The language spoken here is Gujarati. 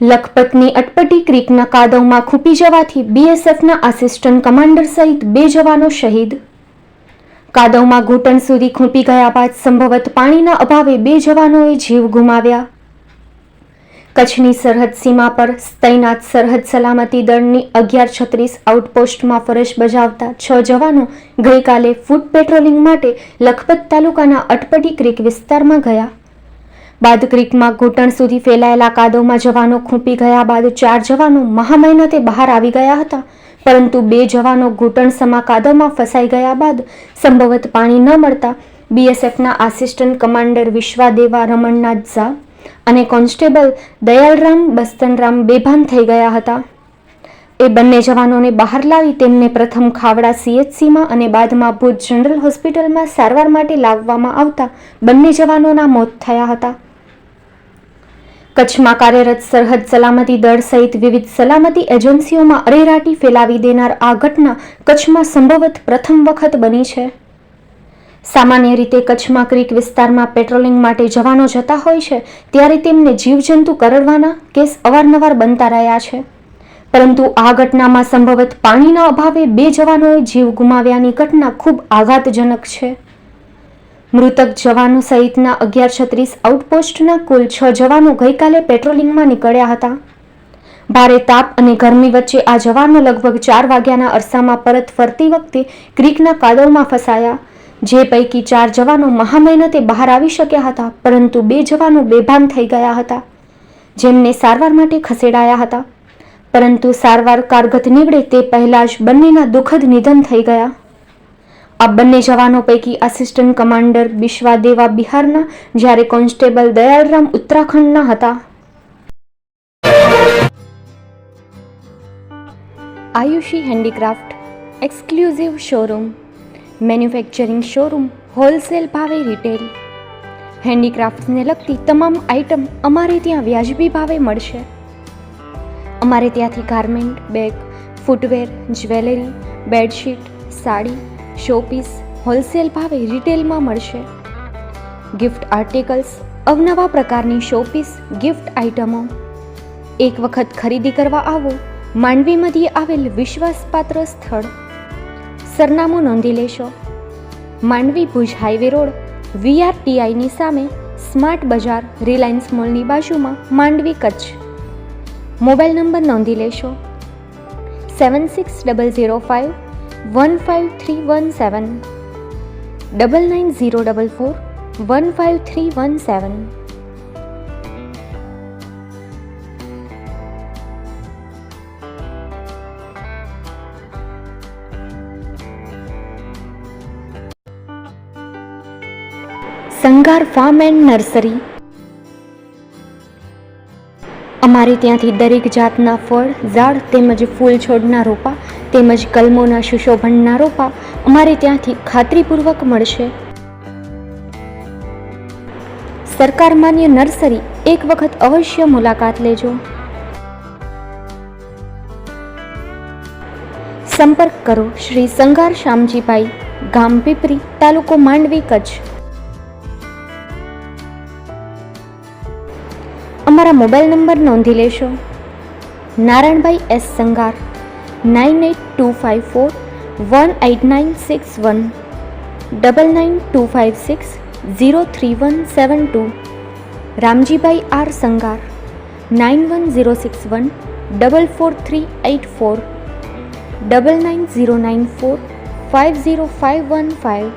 લખપતની અટપટી ક્રીકના કાદવમાં ખૂંપી જવાથી બીએસએફના આસિસ્ટન્ટ કમાન્ડર સહિત 2 જવાનો શહીદ. કાદવમાં ઘૂંટણ સુધી ખૂંપી ગયા બાદ સંભવત પાણીના અભાવે 2 જવાનોએ જીવ ગુમાવ્યા. કચ્છની સરહદ સીમા પર તૈનાત સરહદ સલામતી દળની 1136 આઉટપોસ્ટમાં ફરજ બજાવતા 6 જવાનો ગઈકાલે ફૂટ પેટ્રોલિંગ માટે લખપત તાલુકાના અટપટી ક્રીક વિસ્તારમાં ગયા. બાદ ક્રીકમાં ઘૂંટણ સુધી ફેલાયેલા કાદવમાં જવાનો ખૂંપી ગયા બાદ 4 જવાનો મહામહેનતે બહાર આવી ગયા હતા, પરંતુ 2 જવાનો ઘૂંટણસમા કાદવમાં ફસાઈ ગયા બાદ સંભવત પાણી ન મળતા બીએસએફના આસિસ્ટન્ટ કમાન્ડર વિશ્વાદેવા રમણનાથ ઝા અને કોન્સ્ટેબલ દયાલરામ બસ્તનરામ બેભાન થઈ ગયા હતા. એ બંને જવાનોને બહાર લાવી તેમને પ્રથમ ખાવડા CHCમાં અને બાદમાં ભુજ જનરલ હોસ્પિટલમાં સારવાર માટે લાવવામાં આવતા બંને જવાનોના મોત થયા હતા. કચ્છમાં કાર્યરત સરહદ સલામતી દળ સહિત વિવિધ સલામતી એજન્સીઓમાં અરેરાટી ફેલાવી દેનાર આ ઘટના કચ્છમાં સંભવત પ્રથમ વખત બની છે. સામાન્ય રીતે કચ્છમાં ક્રીક વિસ્તારમાં પેટ્રોલિંગ માટે જવાનો જતા હોય છે ત્યારે તેમને જીવજંતુ કરડવાના કેસ અવારનવાર બનતા રહ્યા છે, પરંતુ આ ઘટનામાં સંભવત પાણીના અભાવે 2 જવાનોએ જીવ ગુમાવ્યાની ઘટના ખૂબ આઘાતજનક છે. મૃતક જવાનો સહિતના 1136 આઉટપોસ્ટના કુલ 6 જવાનો ગઈકાલે પેટ્રોલિંગમાં નીકળ્યા હતા. ભારે તાપ અને ગરમી વચ્ચે આ જવાનો લગભગ 4 વાગ્યાના અરસામાં પરત ફરતી વખતે ક્રીકના કાદવમાં ફસાયા, જે પૈકી 4 જવાનો મહામહેનતે બહાર આવી શક્યા હતા, પરંતુ 2 જવાનો બેભાન થઈ ગયા હતા, જેમને સારવાર માટે ખસેડાયા હતા, પરંતુ સારવાર કારગત નીવડે તે પહેલા જ બંનેના દુઃખદ નિધન થઈ ગયા. આ બંને જવાનો પૈકી આસિસ્ટન્ટ કમાન્ડર વિશ્વાદેવા બિહારના જ્યારે કોન્સ્ટેબલ દયાલરામ ઉત્તરાખંડના હતા. Ayushi handicraft exclusive showroom, manufacturing showroom, wholesale ભાવે રિટેલ. હેન્ડીક્રાફ્ટ્સને લગતી તમામ આઇટમ અમારે ત્યાં વ્યાજબી ભાવે મળશે. અમારે ત્યાંથી garment, bag, footwear, jewellery, bedsheet, sari, showpiece wholesale ભાવે રિટેલમાં મળશે. ગિફ્ટ આર્ટિકલ્સ, અવનવા પ્રકારની શોપીસ, ગિફ્ટ આઇટમો. એક વખત ખરીદી કરવા આવો. માંડવી મધ્યે આવેલ વિશ્વાસપાત્ર સ્થળ. સરનામું નોંધી લેશો. માંડવી ભુજ હાઈવે રોડ, VRTIની સામે, સ્માર્ટ બજાર, રિલાયન્સ મોલની બાજુમાં, માંડવી, કચ્છ. મોબાઈલ નંબર નોંધી લેશો. 7605 15317 99044 15317. Sangar farm and nursery. અમારે ત્યાંથી દરેક જાતના ફળ, ઝાડ તેમજ ફૂલ છોડના રોપા તેમજ કલમોના સુશોભનના રોપા અમારે ત્યાંથી ખાતરીપૂર્વક મળશે. સરકાર માન્ય નર્સરી એક વખત અવશ્ય મુલાકાત લેજો. સંપર્ક કરો શ્રી સંગાર શામજીભાઈ, ગામ પીપરી, તાલુકો માંડવી, કચ્છ. અમારા મોબાઈલ નંબર નોંધી લેશો. નારાયણભાઈ S. સંગાર 9825418961 9925603172. રામજીભાઈ R. સંગાર 91061 44384 99094 50515.